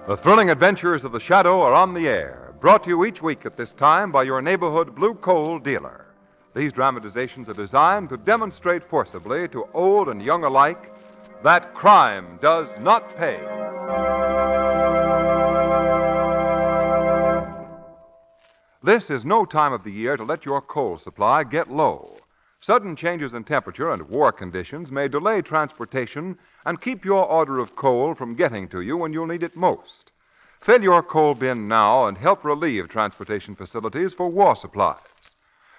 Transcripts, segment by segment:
The thrilling adventures of the Shadow are on the air, brought to you each week at this time by your neighborhood blue coal dealer. These dramatizations are designed to demonstrate forcibly to old and young alike that crime does not pay. This is no time of the year to let your coal supply get low. Sudden changes in temperature and war conditions may delay transportation and keep your order of coal from getting to you when you'll need it most. Fill your coal bin now and help relieve transportation facilities for war supplies.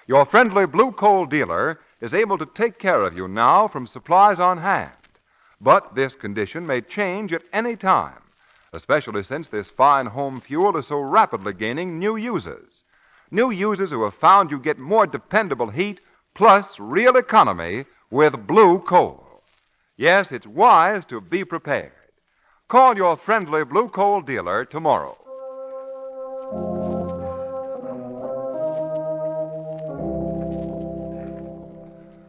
Your friendly blue coal dealer is able to take care of you now from supplies on hand. But this condition may change at any time, especially since this fine home fuel is so rapidly gaining new users. New users who have found you get more dependable heat plus real economy with blue coal. Yes, it's wise to be prepared. Call your friendly blue coal dealer tomorrow.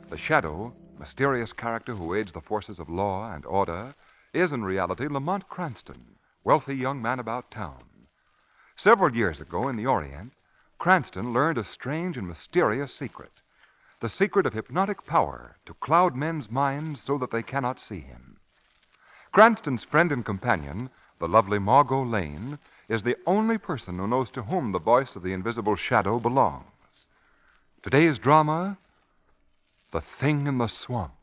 The Shadow, mysterious character who aids the forces of law and order, is in reality Lamont Cranston, wealthy young man about town. Several years ago in the Orient, Cranston learned a strange and mysterious secret. The secret of hypnotic power to cloud men's minds so that they cannot see him. Cranston's friend and companion, the lovely Margo Lane, is the only person who knows to whom the voice of the invisible Shadow belongs. Today's drama, The Thing in the Swamp.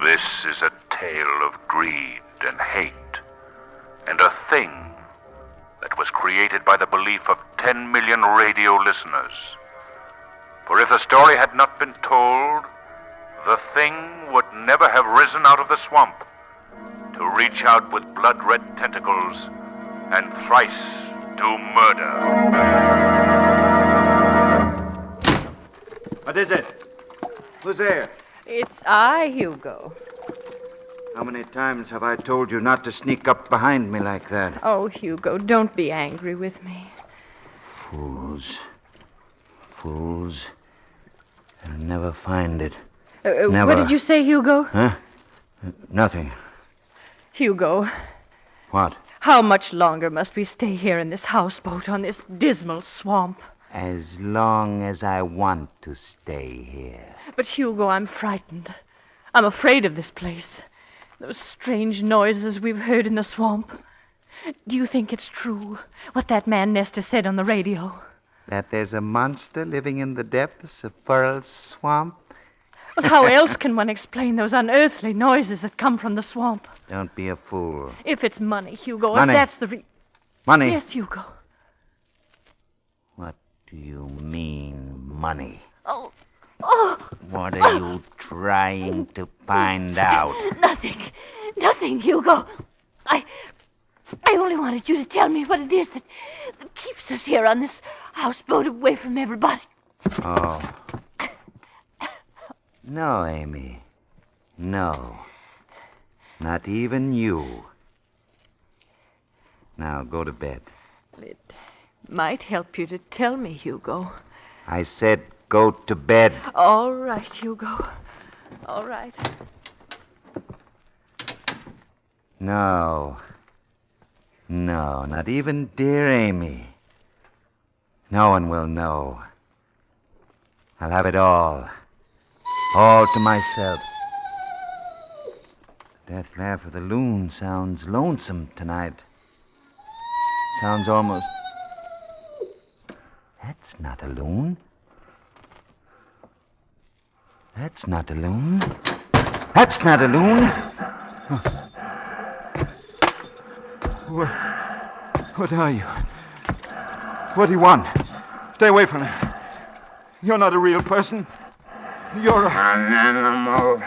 This is a tale of greed and hate, and a thing that was created by the belief of 10 million radio listeners. For if the story had not been told, the thing would never have risen out of the swamp to reach out with blood-red tentacles and thrice do murder. What is it? Who's there? It's I, Hugo. How many times have I told you not to sneak up behind me like that? Oh, Hugo, don't be angry with me. Fools. Fools. They'll never find it. Never. What did you say, Hugo? Huh? Nothing. Hugo. What? How much longer must we stay here in this houseboat on this dismal swamp? As long as I want to stay here. But, Hugo, I'm frightened. I'm afraid of this place. Those strange noises we've heard in the swamp. Do you think it's true, what that man Nestor said on the radio? That there's a monster living in the depths of Pearl's swamp? Well, how else can one explain those unearthly noises that come from the swamp? Don't be a fool. If it's money, Hugo, Money. if that's the Money? Yes, Hugo. What do you mean, money? Oh. What are you trying to find out? Nothing, Hugo. I only wanted you to tell me what it is that keeps us here on this houseboat away from everybody. Oh. No, Amy. No. Not even you. Now, go to bed. It might help you to tell me, Hugo. I said go to bed. All right, Hugo. All right. No. No, not even dear Amy. No one will know. I'll have it all. All to myself. The death laugh of the loon sounds lonesome tonight. Sounds almost... That's not a loon. That's not a loon. That's not a loon. What are you? What do you want? Stay away from him. You're not a real person. You're An animal.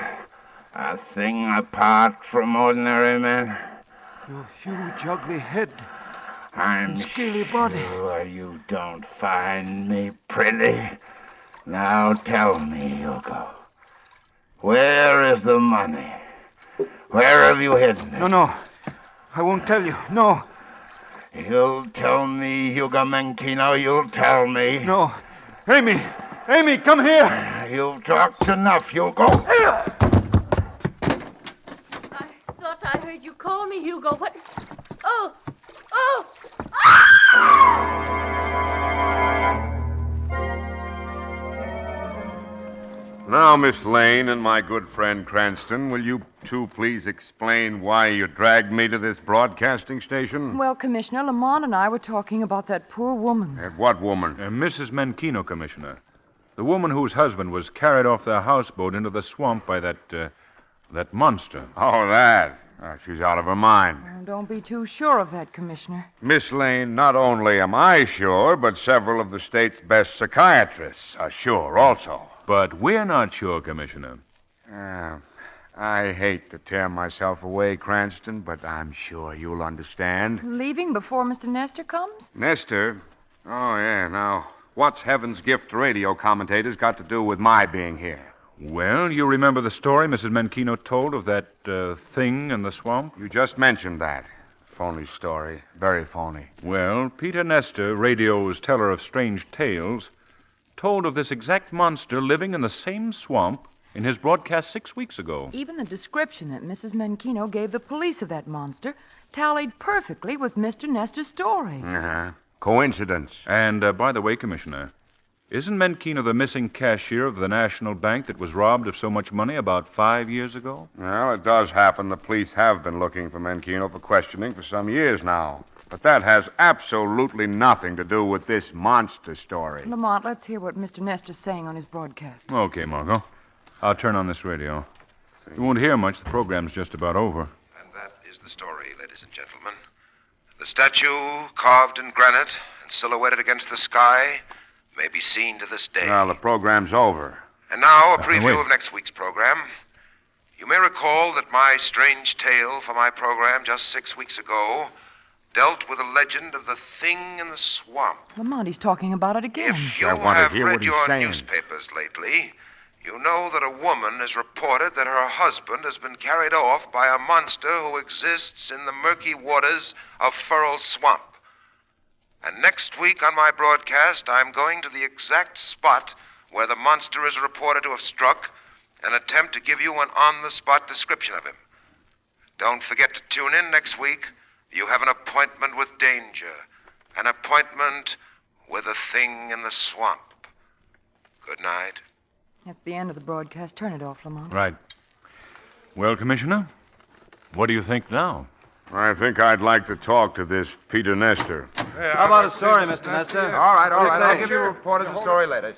A thing apart from ordinary men. Your huge, ugly head. I'm Scaly body. sure you don't find me pretty. Now tell me, Hugo. Where is the money? Where have you hidden it? No. I won't tell you. No. You'll tell me, Hugo Menchino. You'll tell me. No. Amy! Amy, come here! You've talked enough, Hugo. I thought I heard you call me, Hugo. What? Oh! Now, Miss Lane and my good friend Cranston, will you two please explain why you dragged me to this broadcasting station? Well, Commissioner, Lamont and I were talking about that poor woman. What woman? Mrs. Menchino, Commissioner. The woman whose husband was carried off their houseboat into the swamp by that monster. Oh, that. She's out of her mind. Well, don't be too sure of that, Commissioner. Miss Lane, not only am I sure, but several of the state's best psychiatrists are sure also. But we're not sure, Commissioner. I hate to tear myself away, Cranston, but I'm sure you'll understand. Leaving before Mr. Nestor comes? Nestor? Oh, yeah. Now, what's Heaven's Gift to radio commentators got to do with my being here? Well, you remember the story Mrs. Menchino told of that thing in the swamp? You just mentioned that. Phony story. Very phony. Well, Peter Nestor, radio's teller of strange tales, told of this exact monster living in the same swamp in his broadcast 6 weeks ago. Even the description that Mrs. Menchino gave the police of that monster tallied perfectly with Mr. Nestor's story. Uh-huh. Coincidence. And, by the way, Commissioner, isn't Menchino the missing cashier of the National Bank that was robbed of so much money about 5 years ago? Well, it does happen the police have been looking for Menchino for questioning for some years now. But that has absolutely nothing to do with this monster story. Lamont, let's hear what Mr. Nestor's saying on his broadcast. Okay, Margo. I'll turn on this radio. You won't hear much. The program's just about over. And that is the story, ladies and gentlemen. The statue, carved in granite and silhouetted against the sky, may be seen to this day. Well, the program's over. And now, a preview wait. of next week's program. You may recall that my strange tale for my program just 6 weeks ago dealt with the legend of the thing in the swamp. Lamont, he's talking about it again. If you I want to have hear what read he's your saying. newspapers lately, you know that a woman has reported that her husband has been carried off by a monster who exists in the murky waters of Furl Swamp. And next week on my broadcast, I'm going to the exact spot where the monster is reported to have struck and attempt to give you an on-the-spot description of him. Don't forget to tune in next week. You have an appointment with danger. An appointment with a thing in the swamp. Good night. At the end of the broadcast, turn it off, Lamont. Right. Well, Commissioner, what do you think now? I think I'd like to talk to this Peter Nestor. How about a story, Mr. Nestor? All right. What do you I'll say? give you a report of the story later.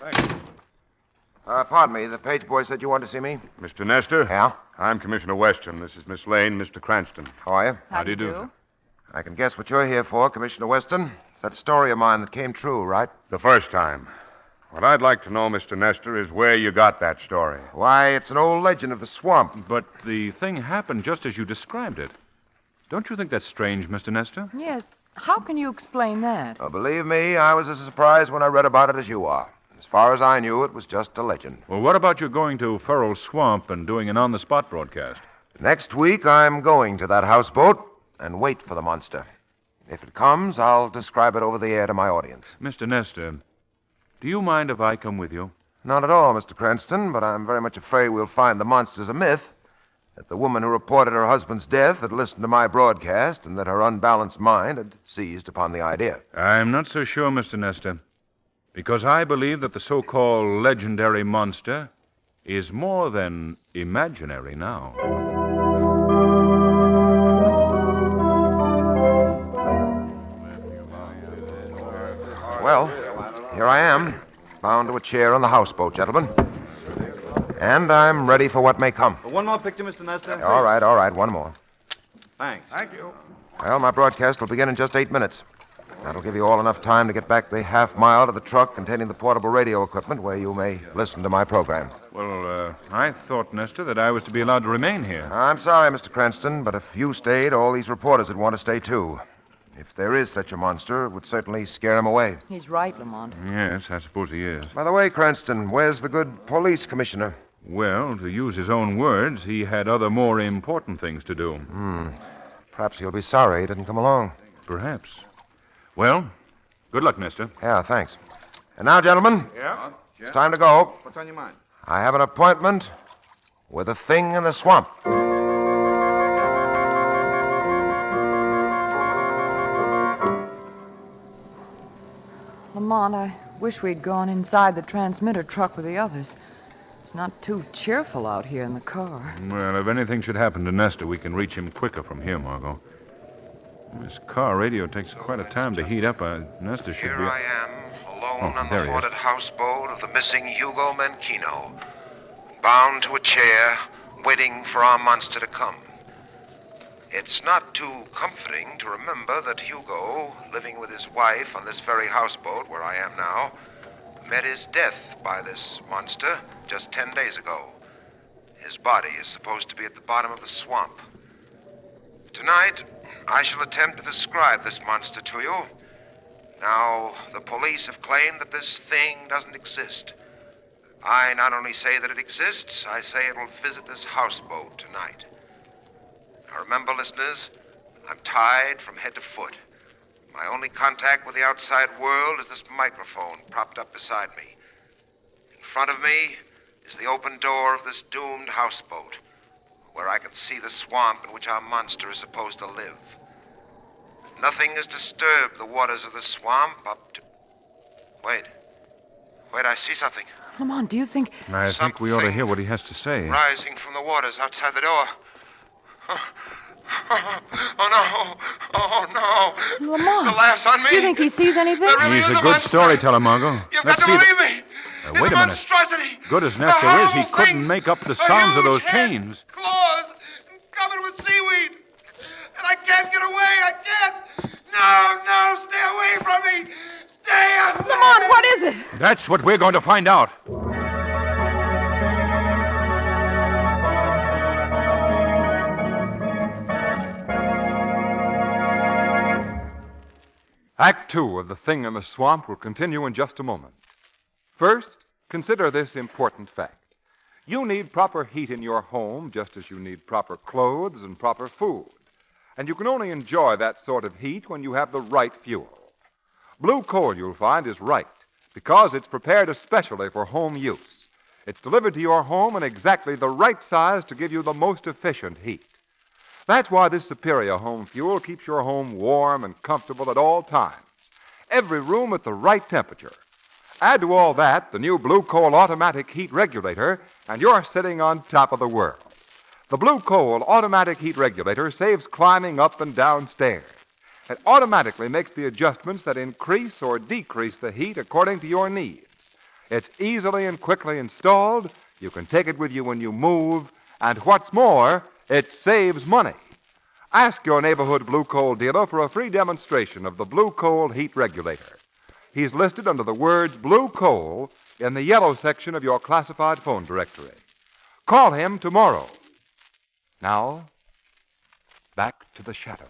Pardon me. The page boy said you wanted to see me? Mr. Nestor? Yeah? I'm Commissioner Weston. This is Miss Lane, Mr. Cranston. How are you? How do you do? I can guess what you're here for, Commissioner Weston. It's that story of mine that came true, right? The first time. What I'd like to know, Mr. Nestor, is where you got that story. Why, it's an old legend of the swamp. But the thing happened just as you described it. Don't you think that's strange, Mr. Nestor? Yes. How can you explain that? Oh, believe me, I was as surprised when I read about it as you are. As far as I knew, it was just a legend. Well, what about you going to Furl Swamp and doing an on-the-spot broadcast? Next week, I'm going to that houseboat and wait for the monster. If it comes, I'll describe it over the air to my audience. Mr. Nestor, do you mind if I come with you? Not at all, Mr. Cranston, but I'm very much afraid we'll find the monster's a myth. That the woman who reported her husband's death had listened to my broadcast and that her unbalanced mind had seized upon the idea. I'm not so sure, Mr. Nestor, because I believe that the so-called legendary monster is more than imaginary now. Well, here I am, bound to a chair on the houseboat, gentlemen. And I'm ready for what may come. One more picture, Mr. Nestor. All right, one more. Thanks. Thank you. Well, my broadcast will begin in just 8 minutes. That'll give you all enough time to get back the half mile to the truck containing the portable radio equipment where you may listen to my program. Well, I thought, Nestor, that I was to be allowed to remain here. I'm sorry, Mr. Cranston, but if you stayed, all these reporters would want to stay too. If there is such a monster, it would certainly scare them away. He's right, Lamont. Yes, I suppose he is. By the way, Cranston, where's the good police commissioner? Well, to use his own words, he had other more important things to do. Perhaps he'll be sorry he didn't come along. Perhaps. Well, good luck, Nestor. Yeah, thanks. And now, gentlemen, Yeah? it's time to go. What's on your mind? I have an appointment with a thing in the swamp. Lamont, I wish we'd gone inside the transmitter truck with the others. It's not too cheerful out here in the car. Well, if anything should happen to Nestor, we can reach him quicker from here, Margo. This car radio takes quite a time to heat up. Nestor should Here be... I am, alone on there the he is. haunted houseboat of the missing Hugo Mancino, bound to a chair, waiting for our monster to come. It's not too comforting to remember that Hugo, living with his wife on this very houseboat where I am now, met his death by this monster just 10 days ago. His body is supposed to be at the bottom of the swamp. Tonight, I shall attempt to describe this monster to you. Now, the police have claimed that this thing doesn't exist. I not only say that it exists, I say it will visit this houseboat tonight. Now remember, listeners, I'm tied from head to foot. My only contact with the outside world is this microphone propped up beside me. In front of me is the open door of this doomed houseboat, where I can see the swamp in which our monster is supposed to live. Nothing has disturbed the waters of the swamp up to... Wait, I see something. Lamont, do you think... I think we ought to hear what he has to say. Rising from the waters outside the door. Oh, no. Oh, no. Lamont, The laugh's on me. do you think he sees anything? There really He's is a good monster. storyteller, Margo. You've Let's got to see believe the... me. It's wait a minute. monstrosity. Good as A Nestor is, he horrible couldn't thing. make up the A sounds of huge those head, chains. Claws, covered with seaweed. And I can't get away. I can't. No, stay away from me. Stay away. Lamont, what is it? That's what we're going to find out. Act 2 of The Thing in the Swamp will continue in just a moment. First, consider this important fact. You need proper heat in your home just as you need proper clothes and proper food. And you can only enjoy that sort of heat when you have the right fuel. Blue coal, you'll find, is right because it's prepared especially for home use. It's delivered to your home in exactly the right size to give you the most efficient heat. That's why this superior home fuel keeps your home warm and comfortable at all times. Every room at the right temperature. Add to all that the new Blue Coal automatic heat regulator, and you're sitting on top of the world. The Blue Coal automatic heat regulator saves climbing up and down stairs. It automatically makes the adjustments that increase or decrease the heat according to your needs. It's easily and quickly installed. You can take it with you when you move. And what's more, it saves money. Ask your neighborhood Blue Coal dealer for a free demonstration of the Blue Coal heat regulator. He's listed under the words Blue Coal in the yellow section of your classified phone directory. Call him tomorrow. Now, back to the shadow.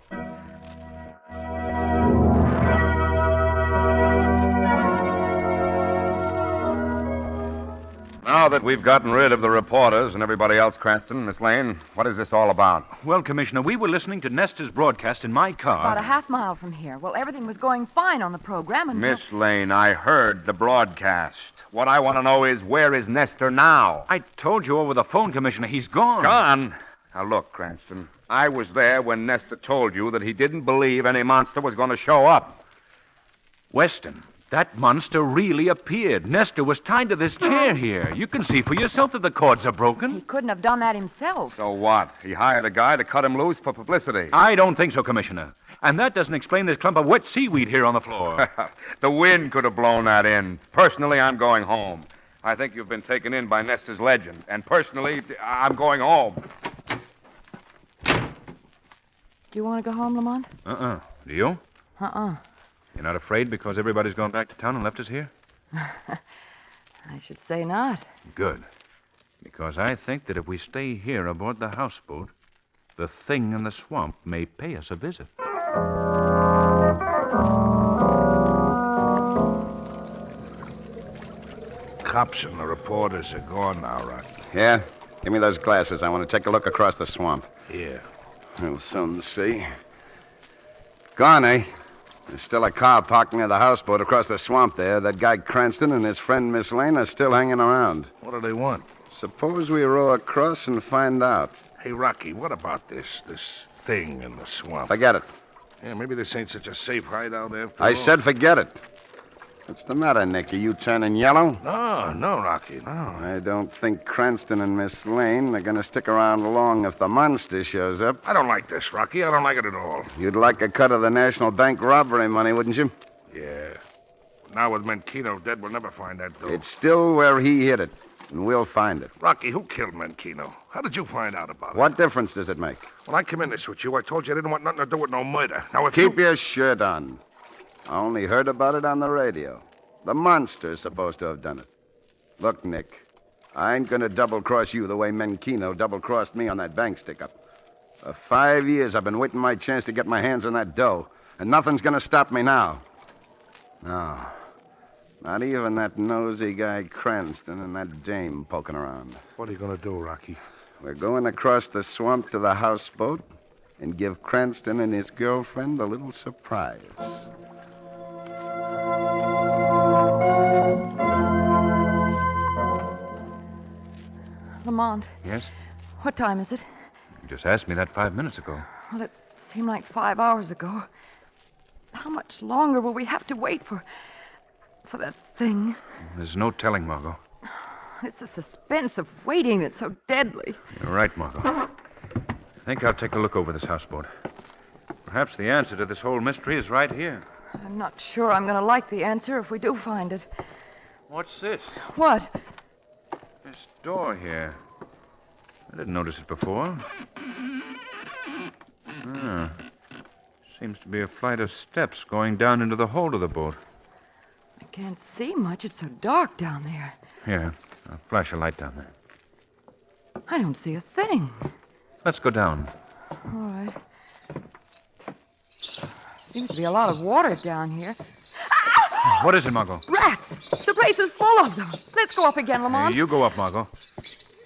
Now that we've gotten rid of the reporters and everybody else, Cranston, Miss Lane, what is this all about? Well, Commissioner, we were listening to Nestor's broadcast in my car. About a half mile from here. Well, everything was going fine on the program until... Miss Lane, I heard the broadcast. What I want to know is, where is Nestor now? I told you over the phone, Commissioner. He's gone. Gone? Now, look, Cranston, I was there when Nestor told you that he didn't believe any monster was going to show up. Weston, that monster really appeared. Nestor was tied to this chair here. You can see for yourself that the cords are broken. He couldn't have done that himself. So what? He hired a guy to cut him loose for publicity. I don't think so, Commissioner. And that doesn't explain this clump of wet seaweed here on the floor. The wind could have blown that in. Personally, I'm going home. I think you've been taken in by Nestor's legend. And personally, I'm going home. Do you want to go home, Lamont? Do you? Uh-uh. You're not afraid because everybody's gone back to town and left us here? I should say not. Good. Because I think that if we stay here aboard the houseboat, the thing in the swamp may pay us a visit. Cops and the reporters are gone now, Rocky. Yeah? Give me those glasses. I want to take a look across the swamp. Here. We'll soon see. Gone, eh? There's still a car parked near the houseboat across the swamp there. That guy Cranston and his friend Miss Lane are still hanging around. What do they want? Suppose we row across and find out. Hey, Rocky, what about this thing in the swamp? Forget it. Yeah, maybe this ain't such a safe hideout after I all. said forget it. What's the matter, Nick? Are you turning yellow? No, Rocky, no. I don't think Cranston and Miss Lane are going to stick around long if the monster shows up. I don't like this, Rocky. I don't like it at all. You'd like a cut of the National Bank robbery money, wouldn't you? Yeah. Now with Menkino dead, we'll never find that dough. It's still where he hid it, and we'll find it. Rocky, who killed Menkino? How did you find out about it? What difference does it make? When I come in this with you, I told you I didn't want nothing to do with no murder. Now, if Keep your shirt on. I only heard about it on the radio. The monster's supposed to have done it. Look, Nick, I ain't gonna double-cross you the way Menkino double-crossed me on that bank stick-up. For 5 years, I've been waiting my chance to get my hands on that dough, and nothing's gonna stop me now. No, not even that nosy guy Cranston and that dame poking around. What are you going to do, Rocky? We're going across the swamp to the houseboat and give Cranston and his girlfriend a little surprise. Lamont, Yes? what time is it? You just asked me that 5 minutes ago. Well, it seemed like 5 hours ago. How much longer will we have to wait for that thing? There's no telling, Margo. It's the suspense of waiting that's so deadly. You're right, Margo. I think I'll take a look over this houseboat. Perhaps the answer to this whole mystery is right here. I'm not sure I'm going to like the answer if we do find it. What's this? What? This door here. I didn't notice it before. Seems to be a flight of steps going down into the hold of the boat. I can't see much. It's so dark down there. Here, I'll flash a light down there. I don't see a thing. Let's go down. All right. Seems to be a lot of water down here. What is it, Margo? Rats! The place is full of them. Let's go up again, Lamont. You go up, Margo.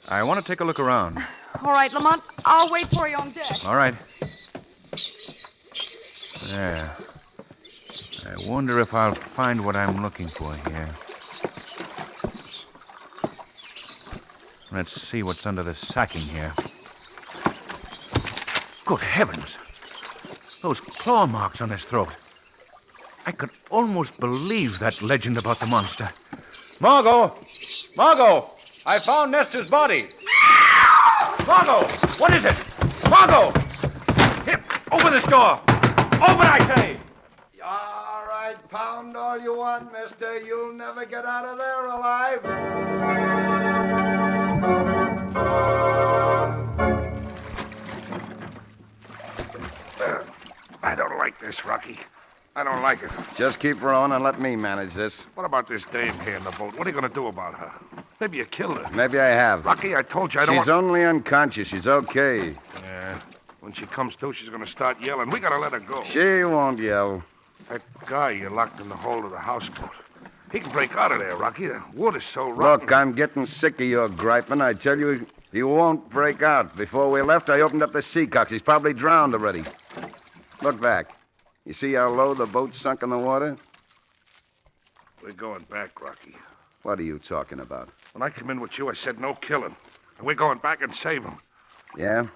I want to take a look around. All right, Lamont. I'll wait for you on deck. All right. There. I wonder if I'll find what I'm looking for here. Let's see what's under the sacking here. Good heavens. Those claw marks on his throat. I could almost believe that legend about the monster. Margo! Margo! I found Nestor's body. Margo! What is it? Margo! Here, open this door. Open, I say! All right, pound all you want, mister. You'll never get out of there alive. I don't like this, Rocky. I don't like it. Just keep rowing and let me manage this. What about this dame here in the boat? What are you going to do about her? Maybe you killed her. Maybe I have. Rocky, I told you I don't She's only unconscious. She's okay. Yeah. When she comes to, she's going to start yelling. We got to let her go. She won't yell. That guy you locked in the hold of the houseboat. He can break out of there, Rocky. The wood is so rotten. Look, I'm getting sick of your griping. I tell you, he won't break out. Before we left, I opened up the seacocks. He's probably drowned already. Look back. You see how low the boat's sunk in the water? We're going back, Rocky. What are you talking about? When I come in with you, I said no killing. And we're going back and save him. Yeah?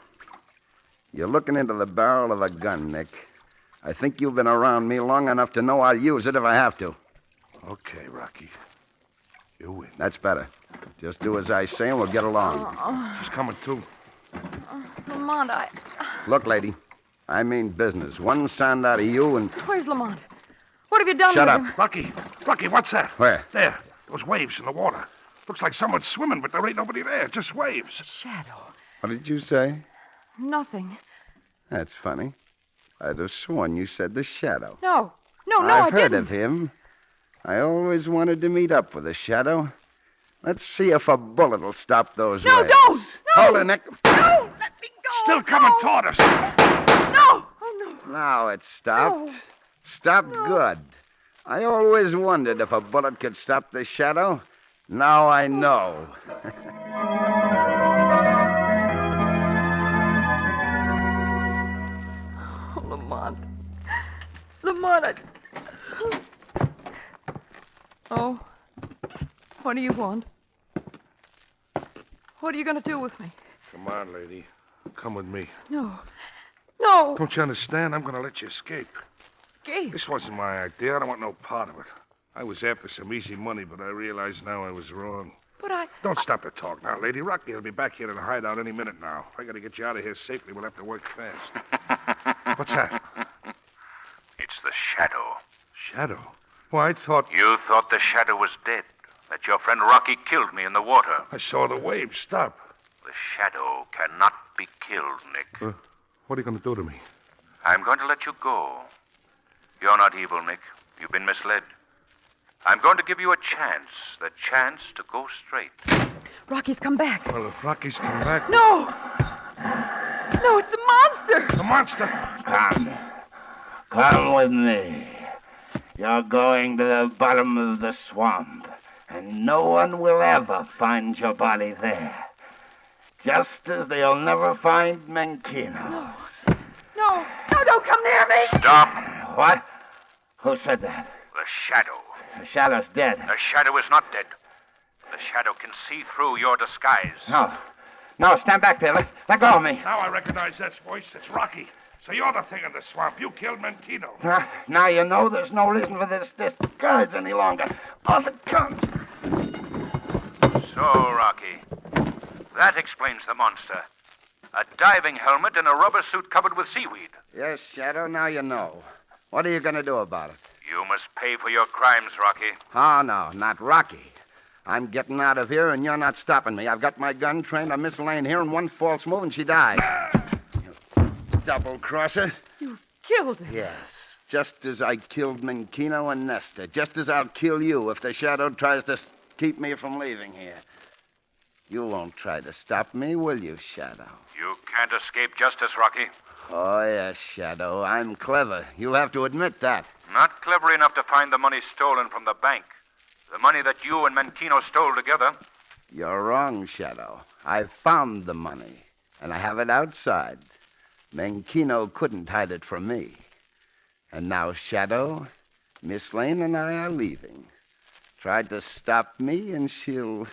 You're looking into the barrel of a gun, Nick. I think you've been around me long enough to know I'll use it if I have to. Okay, Rocky. You win. That's better. Just do as I say and we'll get along. She's coming too. Lamont, Look, lady, I mean business. One sound out of you and... Where's Lamont? What have you done Shut with up. him? Rocky, what's that? Where? There. Those waves in the water. Looks like someone's swimming, but there ain't nobody there. Just waves. Shadow. What did you say? Nothing. That's funny. I'd have sworn you said the Shadow. No, I I've heard didn't. of him. I always wanted to meet up with the Shadow. Let's see if a bullet will stop those No, waves. don't! No! Hold it, Nick. No, let me go! Still coming toward us. No! Oh, no. Now it stopped. No. Stopped good. I always wondered if a bullet could stop the Shadow. Now I know. Oh, Lamont. Lamont, Oh, what do you want? What are you going to do with me? Come on, lady. Come with me. No. Don't you understand? I'm going to let you escape. Escape? This wasn't my idea. I don't want no part of it. I was after some easy money, but I realize now I was wrong. But I... Don't stop to talk now, lady. Rocky will be back here in the hideout any minute now. If I got to get you out of here safely, we'll have to work fast. What's that? It's the Shadow. Shadow? Why, I thought... You thought the Shadow was dead. That your friend Rocky killed me in the water. I saw the waves stop. The Shadow cannot be killed, Nick. What are you going to do to me? I'm going to let you go. You're not evil, Nick. You've been misled. I'm going to give you a chance. The chance to go straight. Rocky's come back. Well, if Rocky's come back... No! No, it's the monster! The monster! Come with me. You're going to the bottom of the swamp, and no one will ever find your body there. Just as they'll never find Menkino. No, don't come near me! Stop. What? Who said that? The Shadow. The Shadow's dead. The Shadow is not dead. The Shadow can see through your disguise. No, stand back there. Let go of me. Now I recognize that voice. It's Rocky. So you're the thing in the swamp. You killed Menkino. Now you know there's no reason for this disguise any longer. Off it comes. So, Rocky, that explains the monster. A diving helmet and a rubber suit covered with seaweed. Yes, Shadow, now you know. What are you going to do about it? You must pay for your crimes, Rocky. Oh, no, not Rocky. I'm getting out of here, and you're not stopping me. I've got my gun trained on Miss Lane here, and one false move, and she died. You double-crosser. You killed him. Yes, just as I killed Menkino and Nesta. Just as I'll kill you if the Shadow tries to keep me from leaving here. You won't try to stop me, will you, Shadow? You can't escape justice, Rocky. Oh, yes, Shadow. I'm clever. You'll have to admit that. Not clever enough to find the money stolen from the bank. The money that you and Menkino stole together. You're wrong, Shadow. I found the money, and I have it outside. Menkino couldn't hide it from me. And now, Shadow, Miss Lane and I are leaving. Tried to stop me, and she'll...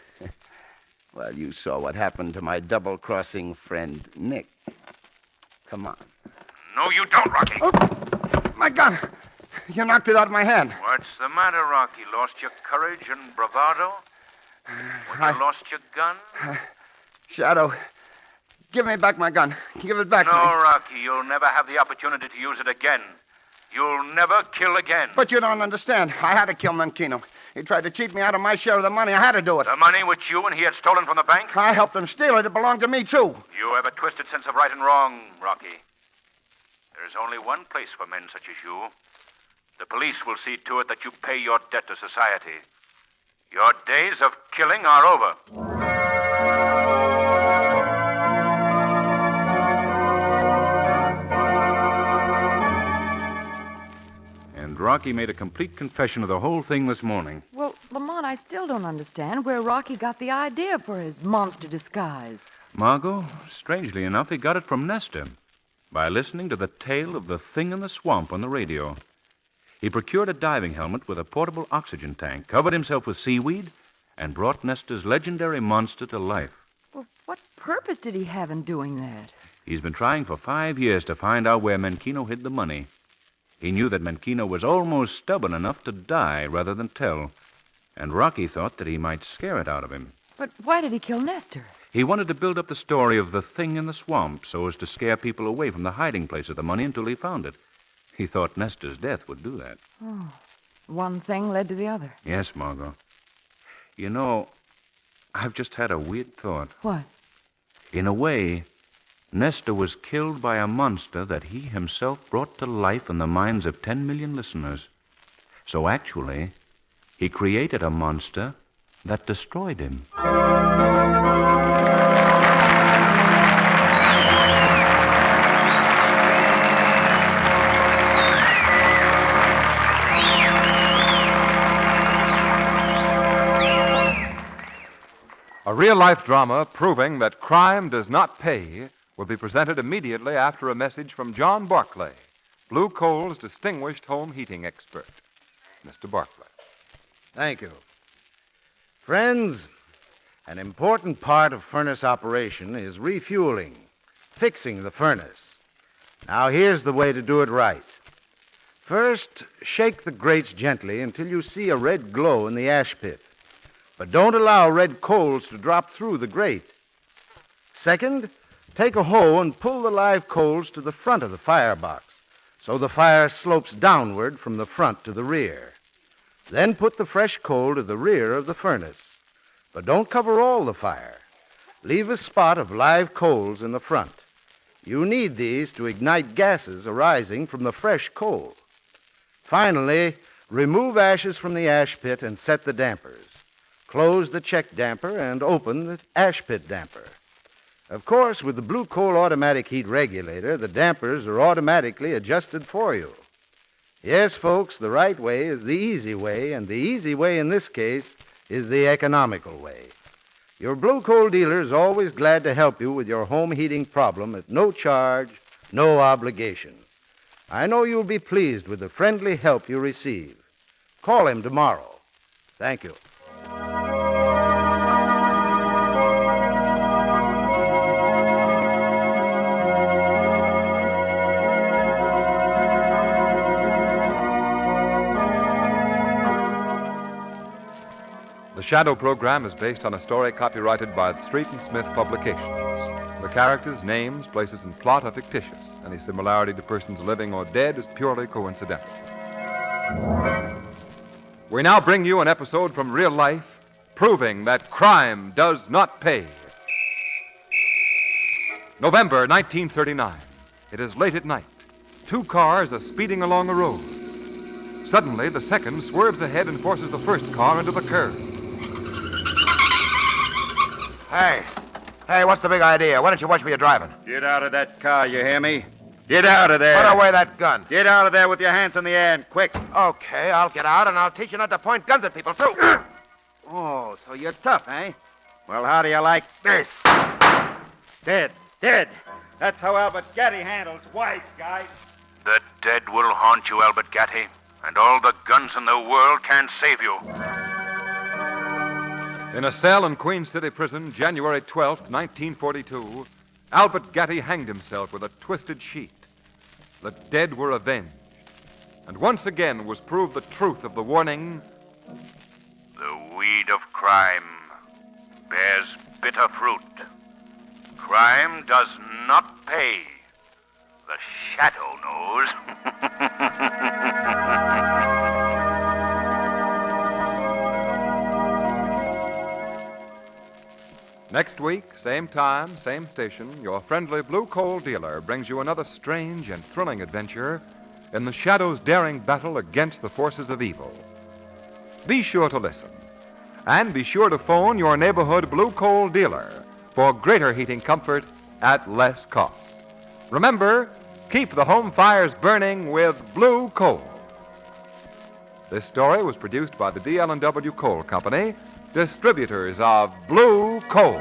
Well, you saw what happened to my double-crossing friend, Nick. Come on. No, you don't, Rocky. Oh, my gun! You knocked it out of my hand. What's the matter, Rocky? Lost your courage and bravado? When you lost your gun? Shadow, give me back my gun. Give it back No, to me. Rocky, you'll never have the opportunity to use it again. You'll never kill again. But you don't understand. I had to kill Menkino. He tried to cheat me out of my share of the money. I had to do it. The money which you and he had stolen from the bank? I helped him steal it. It belonged to me, too. You have a twisted sense of right and wrong, Rocky. There's only one place for men such as you. The police will see to it that you pay your debt to society. Your days of killing are over. And Rocky made a complete confession of the whole thing this morning. Well, Lamont, I still don't understand where Rocky got the idea for his monster disguise. Margo, strangely enough, he got it from Nesta by listening to the tale of the thing in the swamp on the radio. He procured a diving helmet with a portable oxygen tank, covered himself with seaweed, and brought Nesta's legendary monster to life. Well, what purpose did he have in doing that? He's been trying for 5 years to find out where Menkino hid the money. He knew that Menkino was almost stubborn enough to die rather than tell, and Rocky thought that he might scare it out of him. But why did he kill Nestor? He wanted to build up the story of the thing in the swamp so as to scare people away from the hiding place of the money until he found it. He thought Nestor's death would do that. Oh, one thing led to the other. Yes, Margo. You know, I've just had a weird thought. What? In a way, Nestor was killed by a monster that he himself brought to life in the minds of 10 million listeners. So actually, he created a monster that destroyed him. A real-life drama proving that crime does not pay will be presented immediately after a message from John Barclay, Blue Coal's distinguished home heating expert. Mr. Barclay. Thank you. Friends, an important part of furnace operation is refueling, fixing the furnace. Now, here's the way to do it right. First, shake the grates gently until you see a red glow in the ash pit. But don't allow red coals to drop through the grate. Second, take a hoe and pull the live coals to the front of the firebox so the fire slopes downward from the front to the rear. Then put the fresh coal to the rear of the furnace. But don't cover all the fire. Leave a spot of live coals in the front. You need these to ignite gases arising from the fresh coal. Finally, remove ashes from the ash pit and set the dampers. Close the check damper and open the ash pit damper. Of course, with the Blue Coal automatic heat regulator, the dampers are automatically adjusted for you. Yes, folks, the right way is the easy way, and the easy way in this case is the economical way. Your Blue Coal dealer is always glad to help you with your home heating problem at no charge, no obligation. I know you'll be pleased with the friendly help you receive. Call him tomorrow. Thank you. The Shadow program is based on a story copyrighted by Street and Smith Publications. The characters, names, places, and plot are fictitious. Any similarity to persons living or dead is purely coincidental. We now bring you an episode from real life proving that crime does not pay. November 1939. It is late at night. Two cars are speeding along a road. Suddenly, the second swerves ahead and forces the first car into the curb. Hey, what's the big idea? Why don't you watch where you're driving? Get out of that car, you hear me? Get out of there. Put away that gun. Get out of there with your hands in the air and quick. Okay, I'll get out, and I'll teach you not to point guns at people, too. Oh, so you're tough, eh? Well, how do you like this? Dead. That's how Albert Gatty handles wise guys. The dead will haunt you, Albert Gatty, and all the guns in the world can't save you. In a cell in Queen City Prison, January 12th, 1942, Albert Gatty hanged himself with a twisted sheet. The dead were avenged. And once again was proved the truth of the warning, The weed of crime bears bitter fruit. Crime does not pay. The Shadow knows. Next week, same time, same station, your friendly Blue Coal dealer brings you another strange and thrilling adventure in the Shadow's daring battle against the forces of evil. Be sure to listen. And be sure to phone your neighborhood Blue Coal dealer for greater heating comfort at less cost. Remember, keep the home fires burning with Blue Coal. This story was produced by the DL&W Coal Company, distributors of Blue Coal.